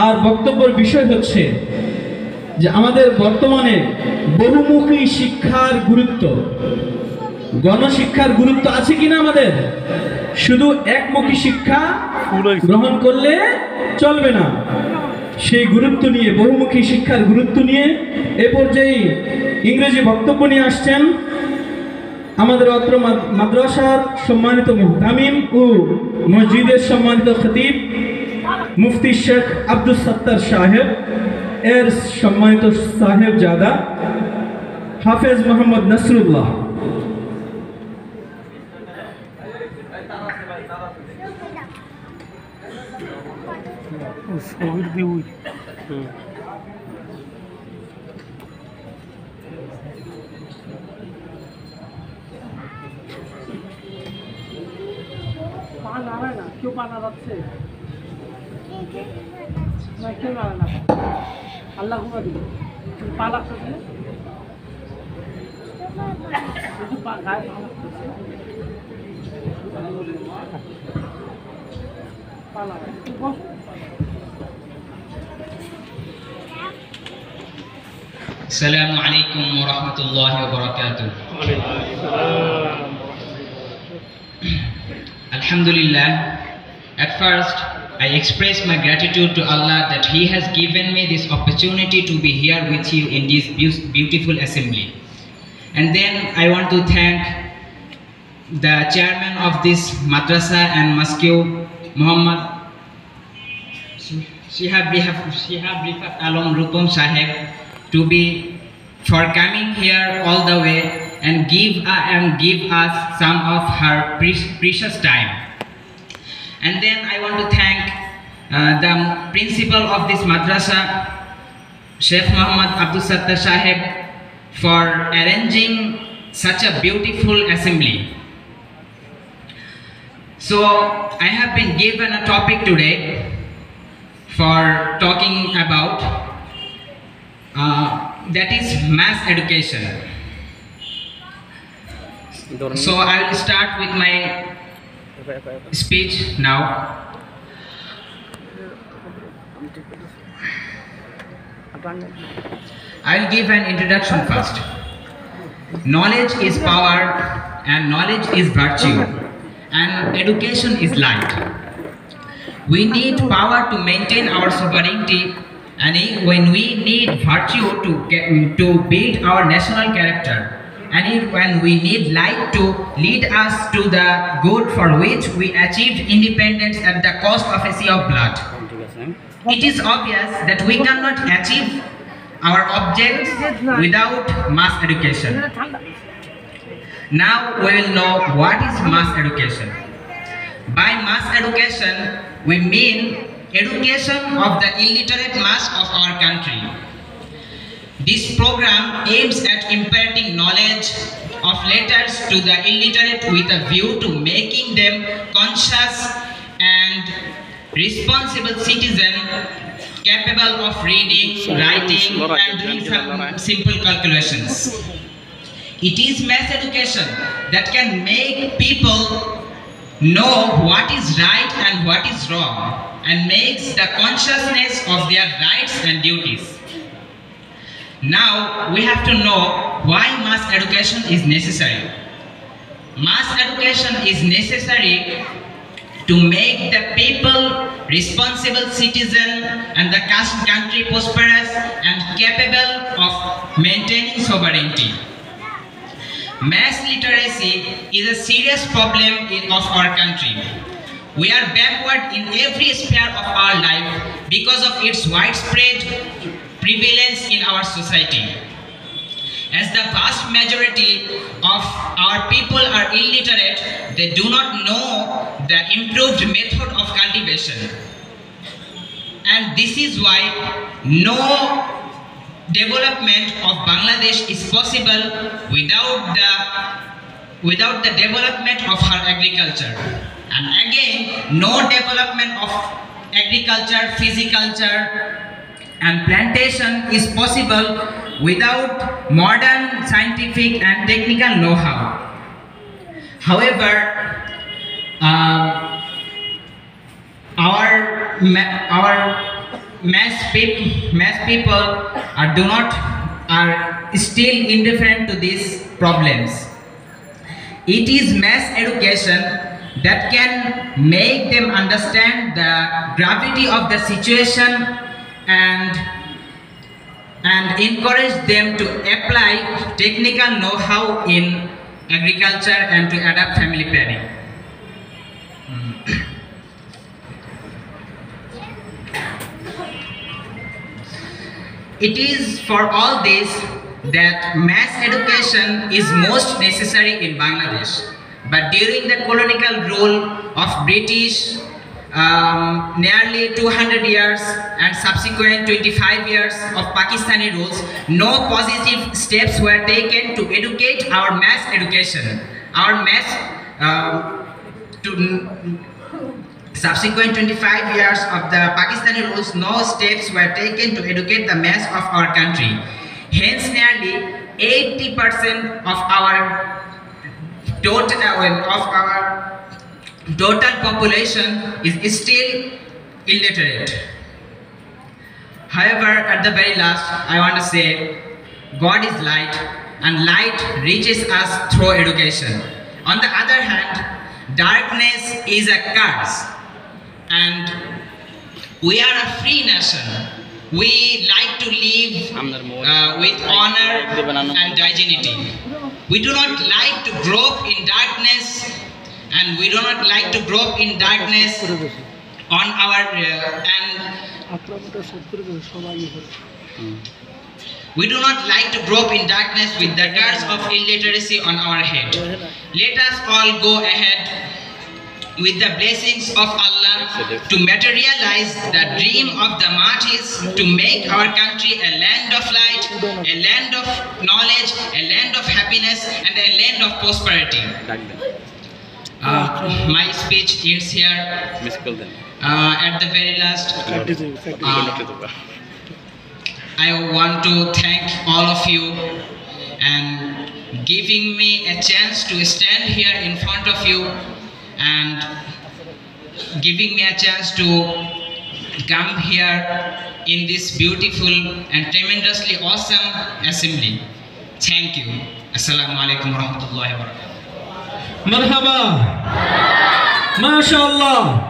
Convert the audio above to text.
আর বক্তব্যের বিষয় হচ্ছে যে আমাদের বর্তমানে বহুমুখী শিক্ষার গুরুত্ব, গণশিক্ষার গুরুত্ব আছে কিনা আমাদের? শুধু একমুখী শিক্ষা গ্রহণ করলে চলবে না। সেই গুরুত্ব নিয়ে, বহুমুখী শিক্ষার গুরুত্ব নিয়ে এ পর্যায়ে ইংরেজি বক্তব্য নিয়ে আসছেন আমাদের অত্র মাদ্রাসার সম্মানিত মুহতামিম ও মসজিদের সম্মানিত খতিব মুফতি শেখ আব্দুল সত্তার সাহেব, এর সম্মানিত সাহেবজাদা হাফেজ মোহাম্মদ নসরুল্লাহ। কেউ পানা যাচ্ছে কেউ না আল্লাহ ঘুমা দিল পা লাগতেছে গায়ে পা লাগতেছে Assalamu alaikum wa rahmatullahi wa barakatuh. Alhamdulillah, at first I express my gratitude to Allah that He has given me this opportunity to be here with you in this beautiful assembly. And then I want to thank the chairman of this madrasa and mosque, Muhammad Shihab Rifat Alam Rupam Sahib, to be for coming here all the way and give us some of her precious time. And then I want to thank the principal of this madrasa, Sheikh Muhammad Abdul Sattar Sahib, for arranging such a beautiful assembly. So I have been given a topic today for talking about that is mass education. So I will start with my speech now. I will give an introduction first. Knowledge is power and knowledge is virtue and education is light. We need power to maintain our sovereignty, and when we need virtue to build our national character, and when we need light to lead us to the good for which we achieved independence at the cost of a sea of blood. It is obvious that we cannot achieve our objects without mass education. Now we will know what is mass education. By mass education, we mean education of the illiterate mass of our country. This program aims at imparting knowledge of letters to the illiterate with a view to making them conscious and responsible citizens capable of reading, writing, and doing some simple calculations. It is mass education that can make people know what is right and what is wrong, and makes the consciousness of their rights and duties. Now we have to know why mass education is necessary. Mass education is necessary to make the people responsible citizens and the country prosperous and capable of maintaining sovereignty. Mass literacy is a serious problem of our country. We are backward in every sphere of our life because of its widespread prevalence in our society. As the vast majority of our people are illiterate, they do not know the improved method of cultivation. And this is why no development of Bangladesh is possible without the development of her agriculture. And again, no development of agriculture, physiculture, and plantation is possible without modern scientific and technical know-how. However, our mass people are still indifferent to these problems. It is mass education that can make them understand the gravity of the situation and encourage them to apply technical know-how in agriculture and to adapt family planning. It is for all this that mass education is most necessary in Bangladesh. But during the colonial rule of British, nearly 200 years and subsequent 25 years of Pakistani rules, no positive steps were taken to educate our mass education. Subsequent 25 years of the Pakistani rules, no steps were taken to educate the mass of our country. Hence, nearly 80% of our total population is still illiterate. However, at the very last, I want to say, God is light, and light reaches us through education. On the other hand, darkness is a curse, and we are a free nation. We like to live with honor and dignity. We do not like to grow up in darkness, and we do not like to grow up in darkness on our we do not like to grow up in darkness with the curse of illiteracy on our head. Let us all go ahead with the blessings of Allah to materialize the dream of the Mahdi's, to make our country a land of light, a land of knowledge, a land of happiness, and a land of prosperity. My speech ends here. At the very last, I want to thank all of you and giving me a chance to stand here in front of you and giving me a chance to come here in this beautiful and tremendously awesome assembly. Thank you. Assalamu alaikum warahmatullahi wabarakatuh. Marhaba. MashaAllah.